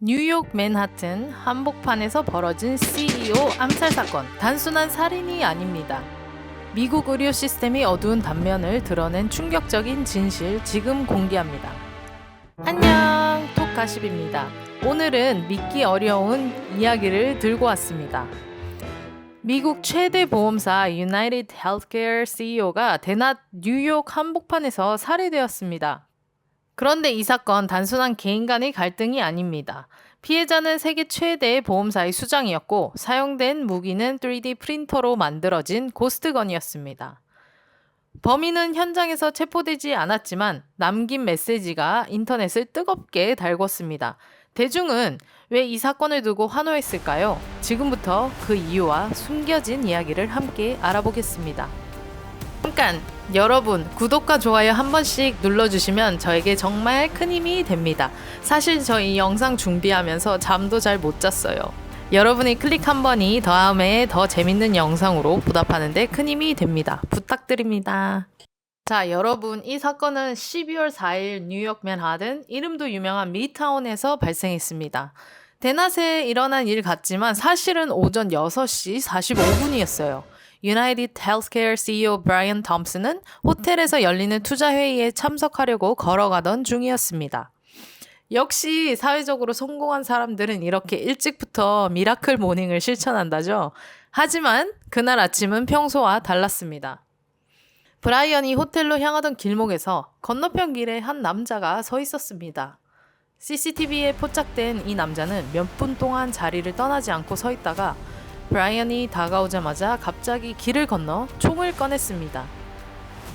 뉴욕 맨하튼 한복판에서 벌어진 CEO 암살 사건. 단순한 살인이 아닙니다. 미국 의료 시스템이 어두운 단면을 드러낸 충격적인 진실 지금 공개합니다. 안녕, 톡가십입니다. 오늘은 믿기 어려운 이야기를 들고 왔습니다. 미국 최대 보험사 유나이티드 헬스케어 CEO가 대낮 뉴욕 한복판에서 살해되었습니다. 그런데 이 사건 단순한 개인 간의 갈등이 아닙니다. 피해자는 세계 최대의 보험사의 수장이었고 사용된 무기는 3D 프린터로 만들어진 고스트건이었습니다. 범인은 현장에서 체포되지 않았지만 남긴 메시지가 인터넷을 뜨겁게 달궜습니다. 대중은 왜 이 사건을 두고 환호했을까요? 지금부터 그 이유와 숨겨진 이야기를 함께 알아보겠습니다. 잠깐! 여러분, 구독과 좋아요 한 번씩 눌러주시면 저에게 정말 큰 힘이 됩니다. 사실 저 이 영상 준비하면서 잠도 잘 못 잤어요. 여러분의 클릭 한 번이 다음에 더 재밌는 영상으로 보답하는데 큰 힘이 됩니다. 부탁드립니다. 자, 여러분, 이 사건은 12월 4일 뉴욕 맨하튼, 이름도 유명한 미드타운에서 발생했습니다. 대낮에 일어난 일 같지만 사실은 오전 6시 45분이었어요. 유나이티드 헬스케어 CEO 브라이언 톰슨은 호텔에서 열리는 투자회의에 참석하려고 걸어가던 중이었습니다. 역시 사회적으로 성공한 사람들은 이렇게 일찍부터 미라클 모닝을 실천한다죠. 하지만 그날 아침은 평소와 달랐습니다. 브라이언이 호텔로 향하던 길목에서 건너편 길에 한 남자가 서 있었습니다. CCTV에 포착된 이 남자는 몇 분 동안 자리를 떠나지 않고 서 있다가 브라이언이 다가오자마자 갑자기 길을 건너 총을 꺼냈습니다.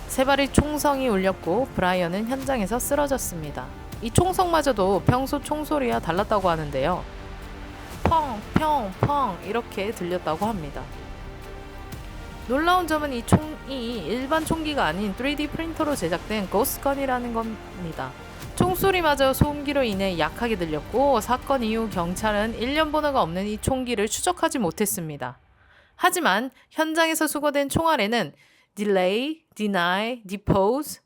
세 발의 총성이 울렸고 브라이언은 현장에서 쓰러졌습니다. 이 총성마저도 평소 총소리와 달랐다고 하는데요. 펑, 펑, 펑 이렇게 들렸다고 합니다. 놀라운 점은 이 총이 일반 총기가 아닌 3D 프린터로 제작된 고스트건이라는 겁니다. 총소리마저 소음기로 인해 약하게 들렸고 사건 이후 경찰은 1년 번호가 없는 이 총기를 추적하지 못했습니다. 하지만 현장에서 수거된 총알에는 delay, deny, depose,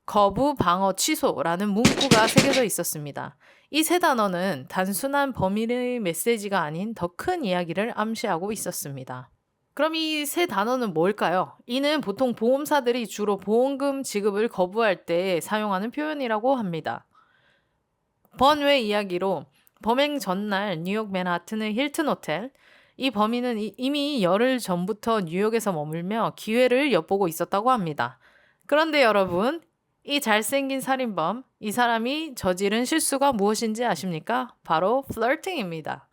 거부, 방어, 취소라는 문구가 새겨져 있었습니다. 이 세 단어는 단순한 범인의 메시지가 아닌 더 큰 이야기를 암시하고 있었습니다. 그럼 이 세 단어는 뭘까요? 이는 보통 보험사들이 주로 보험금 지급을 거부할 때 사용하는 표현이라고 합니다. 번외 이야기로 범행 전날 뉴욕 맨하튼의 힐튼 호텔, 이 범인은 이미 열흘 전부터 뉴욕에서 머물며 기회를 엿보고 있었다고 합니다. 그런데 여러분, 이 잘생긴 살인범, 이 사람이 저지른 실수가 무엇인지 아십니까? 바로 플러팅입니다.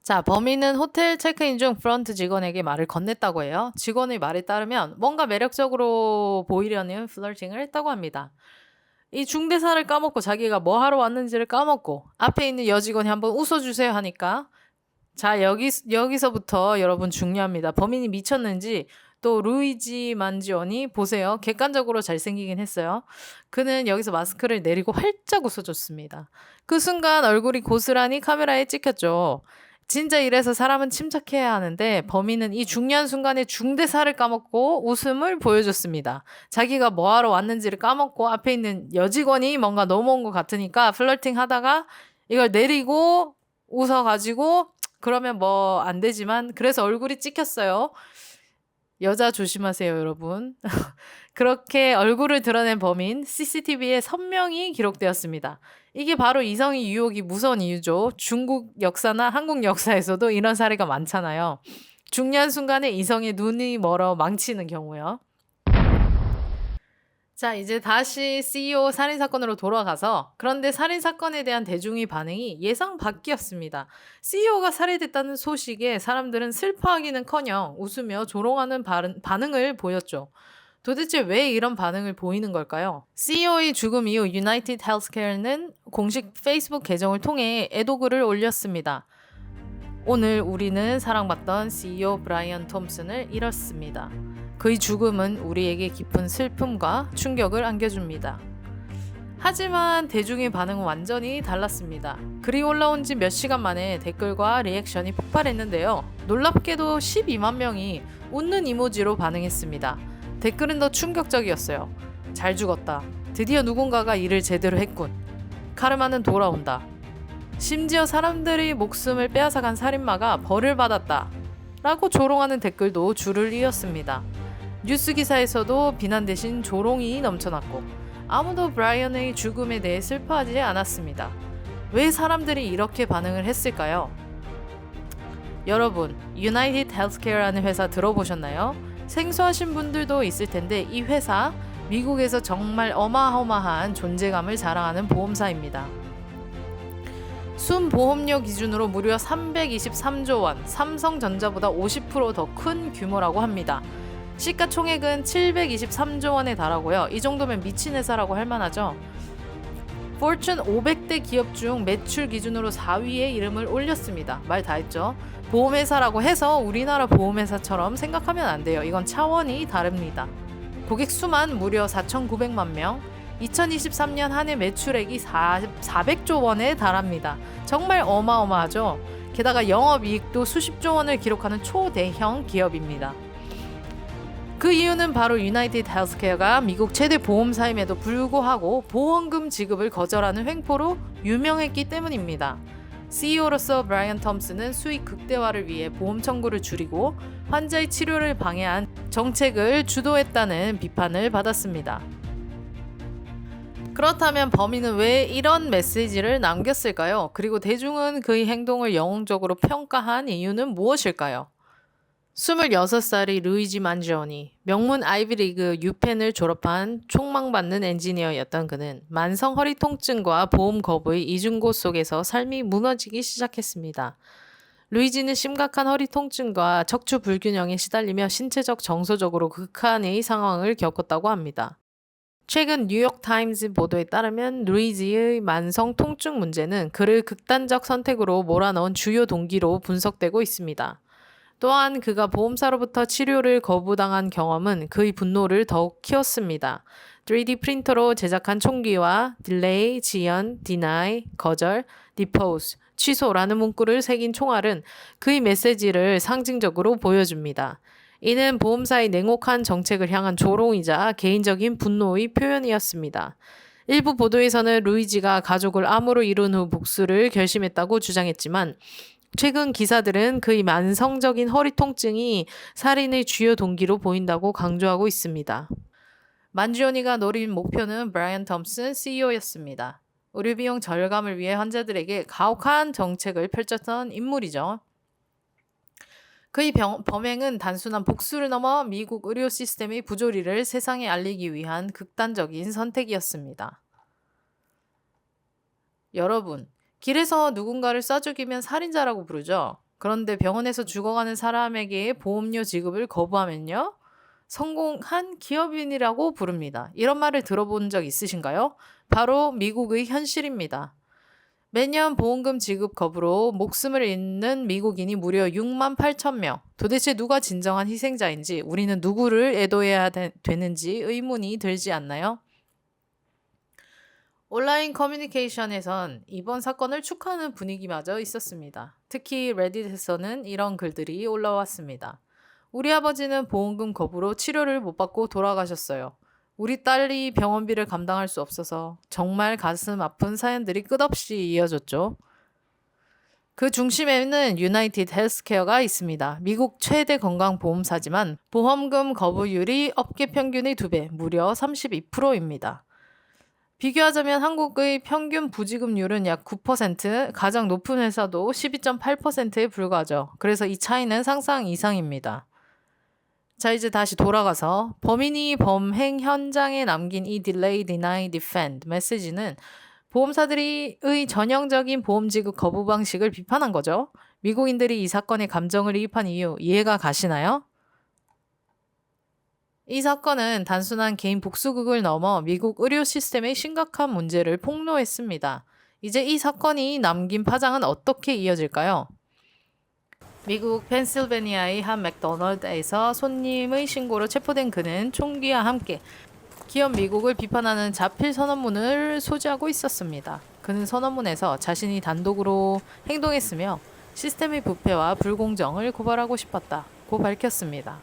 자, 범인은 호텔 체크인 중 프런트 직원에게 말을 건넸다고 해요. 직원의 말에 따르면 뭔가 매력적으로 보이려는 플러팅을 했다고 합니다. 이 중대사를 까먹고 자기가 뭐 하러 왔는지를 까먹고 앞에 있는 여직원이 한번 웃어주세요 하니까 자, 여기서부터 여러분 중요합니다. 범인이 미쳤는지 또 루이지 만지오니 보세요. 객관적으로 잘생기긴 했어요. 그는 여기서 마스크를 내리고 활짝 웃어줬습니다. 그 순간 얼굴이 고스란히 카메라에 찍혔죠. 진짜 이래서 사람은 침착해야 하는데 범인은 이 중요한 순간에 중대사를 까먹고 웃음을 보여줬습니다. 자기가 뭐하러 왔는지를 까먹고 앞에 있는 여직원이 뭔가 넘어온 것 같으니까 플러팅 하다가 이걸 내리고 웃어가지고 그러면 뭐 안 되지만 그래서 얼굴이 찍혔어요. 여자 조심하세요, 여러분. 그렇게 얼굴을 드러낸 범인 CCTV에 선명히 기록되었습니다. 이게 바로 이성의 유혹이 무서운 이유죠. 중국 역사나 한국 역사에서도 이런 사례가 많잖아요. 중요한 순간에 이성의 눈이 멀어 망치는 경우요. 자, 이제 다시 CEO 살인사건으로 돌아가서 그런데 살인사건에 대한 대중의 반응이 예상 밖이었습니다. CEO가 살해됐다는 소식에 사람들은 슬퍼하기는커녕 웃으며 조롱하는 반응을 보였죠. 도대체 왜 이런 반응을 보이는 걸까요? CEO의 죽음 이후 유나이티드 헬스케어는 공식 페이스북 계정을 통해 애도글을 올렸습니다. 오늘 우리는 사랑받던 CEO 브라이언 톰슨을 잃었습니다. 그의 죽음은 우리에게 깊은 슬픔과 충격을 안겨줍니다. 하지만 대중의 반응은 완전히 달랐습니다. 글이 올라온 지 몇 시간 만에 댓글과 리액션이 폭발했는데요. 놀랍게도 12만 명이 웃는 이모지로 반응했습니다. 댓글은 더 충격적이었어요. 잘 죽었다. 드디어 누군가가 일을 제대로 했군. 카르마는 돌아온다. 심지어 사람들이 목숨을 빼앗아간 살인마가 벌을 받았다 라고 조롱하는 댓글도 줄을 이었습니다. 뉴스 기사에서도 비난 대신 조롱이 넘쳐났고 아무도 브라이언의 죽음에 대해 슬퍼하지 않았습니다. 왜 사람들이 이렇게 반응을 했을까요? 여러분, 유나이티드 헬스케어라는 회사 들어보셨나요? 생소하신 분들도 있을 텐데 이 회사 미국에서 정말 어마어마한 존재감을 자랑하는 보험사입니다. 순보험료 기준으로 무려 323조 원, 삼성전자보다 50% 더 큰 규모라고 합니다. 시가총액은 723조 원에 달하고요. 이 정도면 미친 회사라고 할 만하죠. 포춘 500대 기업 중 매출 기준으로 4위에 이름을 올렸습니다. 말 다 했죠. 보험회사라고 해서 우리나라 보험회사처럼 생각하면 안 돼요. 이건 차원이 다릅니다. 고객 수만 무려 4,900만 명, 2023년 한 해 매출액이 400조 원에 달합니다. 정말 어마어마하죠. 게다가 영업이익도 수십조 원을 기록하는 초대형 기업입니다. 그 이유는 바로 유나이티드 헬스케어가 미국 최대 보험사임에도 불구하고 보험금 지급을 거절하는 횡포로 유명했기 때문입니다. CEO로서 브라이언 톰슨은 수익 극대화를 위해 보험 청구를 줄이고 환자의 치료를 방해한 정책을 주도했다는 비판을 받았습니다. 그렇다면 범인은 왜 이런 메시지를 남겼을까요? 그리고 대중은 그의 행동을 영웅적으로 평가한 이유는 무엇일까요? 26살의 루이지 만지오니, 명문 아이비리그 유펜을 졸업한 촉망받는 엔지니어였던 그는 만성 허리 통증과 보험 거부의 이중고 속에서 삶이 무너지기 시작했습니다. 루이지는 심각한 허리 통증과 척추 불균형에 시달리며 신체적 정서적으로 극한의 상황을 겪었다고 합니다. 최근 뉴욕타임즈 보도에 따르면 루이지의 만성 통증 문제는 그를 극단적 선택으로 몰아넣은 주요 동기로 분석되고 있습니다. 또한 그가 보험사로부터 치료를 거부당한 경험은 그의 분노를 더욱 키웠습니다. 3D 프린터로 제작한 총기와 딜레이, 지연, 디나이, 거절, 디포즈, 취소라는 문구를 새긴 총알은 그의 메시지를 상징적으로 보여줍니다. 이는 보험사의 냉혹한 정책을 향한 조롱이자 개인적인 분노의 표현이었습니다. 일부 보도에서는 루이지가 가족을 암으로 이룬 후 복수를 결심했다고 주장했지만 최근 기사들은 그의 만성적인 허리 통증이 살인의 주요 동기로 보인다고 강조하고 있습니다. 만지오니가 노린 목표는 브라이언 톰슨 CEO였습니다. 의료비용 절감을 위해 환자들에게 가혹한 정책을 펼쳤던 인물이죠. 그의 범행은 단순한 복수를 넘어 미국 의료 시스템의 부조리를 세상에 알리기 위한 극단적인 선택이었습니다. 여러분, 길에서 누군가를 쏴 죽이면 살인자라고 부르죠. 그런데 병원에서 죽어가는 사람에게 보험료 지급을 거부하면요? 성공한 기업인이라고 부릅니다. 이런 말을 들어본 적 있으신가요? 바로 미국의 현실입니다. 매년 보험금 지급 거부로 목숨을 잃는 미국인이 무려 6만 8천 명. 도대체 누가 진정한 희생자인지, 우리는 누구를 애도해야 되는지 의문이 들지 않나요? 온라인 커뮤니케이션에선 이번 사건을 축하하는 분위기마저 있었습니다. 특히 레딧에서는 이런 글들이 올라왔습니다. 우리 아버지는 보험금 거부로 치료를 못 받고 돌아가셨어요. 우리 딸이 병원비를 감당할 수 없어서 정말 가슴 아픈 사연들이 끝없이 이어졌죠. 그 중심에는 유나이티드 헬스케어가 있습니다. 미국 최대 건강보험사지만 보험금 거부율이 업계 평균의 2배, 무려 32%입니다. 비교하자면 한국의 평균 부지급률은 약 9%, 가장 높은 회사도 12.8%에 불과하죠. 그래서 이 차이는 상상 이상입니다. 자, 이제 다시 돌아가서 범인이 범행 현장에 남긴 이 delay, deny, defend 메시지는 보험사들의 전형적인 보험 지급 거부 방식을 비판한 거죠. 미국인들이 이 사건에 감정을 이입한 이유 이해가 가시나요? 이 사건은 단순한 개인 복수극을 넘어 미국 의료 시스템의 심각한 문제를 폭로했습니다. 이제 이 사건이 남긴 파장은 어떻게 이어질까요? 미국 펜실베니아의 한 맥도널드에서 손님의 신고로 체포된 그는 총기와 함께 기업 미국을 비판하는 자필 선언문을 소지하고 있었습니다. 그는 선언문에서 자신이 단독으로 행동했으며 시스템의 부패와 불공정을 고발하고 싶었다고 밝혔습니다.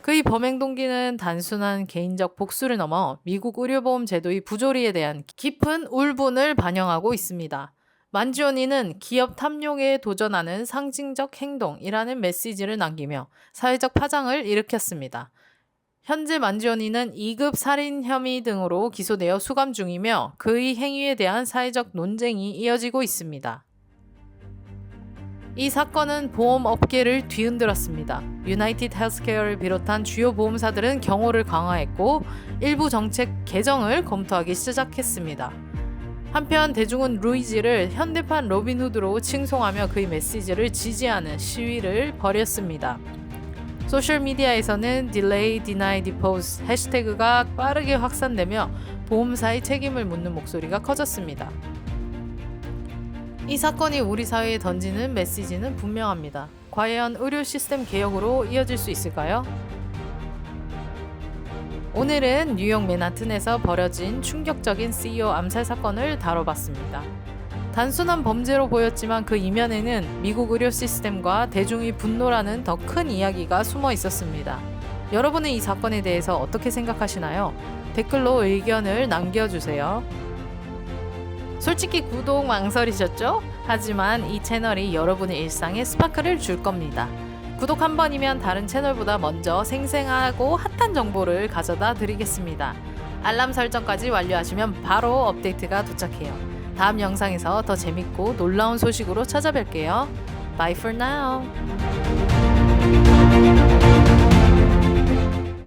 그의 범행 동기는 단순한 개인적 복수를 넘어 미국 의료보험 제도의 부조리에 대한 깊은 울분을 반영하고 있습니다. 만지오니는 기업 탐욕에 도전하는 상징적 행동이라는 메시지를 남기며 사회적 파장을 일으켰습니다. 현재 만지오니는 2급 살인 혐의 등으로 기소되어 수감 중이며 그의 행위에 대한 사회적 논쟁이 이어지고 있습니다. 이 사건은 보험업계를 뒤흔들었습니다. 유나이티드 헬스케어를 비롯한 주요 보험사들은 경호를 강화했고 일부 정책 개정을 검토하기 시작했습니다. 한편 대중은 루이지를 현대판 로빈후드로 칭송하며 그의 메시지를 지지하는 시위를 벌였습니다. 소셜미디어에서는 Delay, Deny, Depose 해시태그가 빠르게 확산되며 보험사의 책임을 묻는 목소리가 커졌습니다. 이 사건이 우리 사회에 던지는 메시지는 분명합니다. 과연 의료 시스템 개혁으로 이어질 수 있을까요? 오늘은 뉴욕 맨하튼에서 벌어진 충격적인 CEO 암살 사건을 다뤄봤습니다. 단순한 범죄로 보였지만 그 이면에는 미국 의료 시스템과 대중의 분노라는 더 큰 이야기가 숨어 있었습니다. 여러분은 이 사건에 대해서 어떻게 생각하시나요? 댓글로 의견을 남겨주세요. 솔직히 구독 망설이셨죠? 하지만 이 채널이 여러분의 일상에 스파크를 줄 겁니다. 구독 한 번이면 다른 채널보다 먼저 생생하고 핫한 정보를 가져다 드리겠습니다. 알람 설정까지 완료하시면 바로 업데이트가 도착해요. 다음 영상에서 더 재밌고 놀라운 소식으로 찾아뵐게요. Bye for now.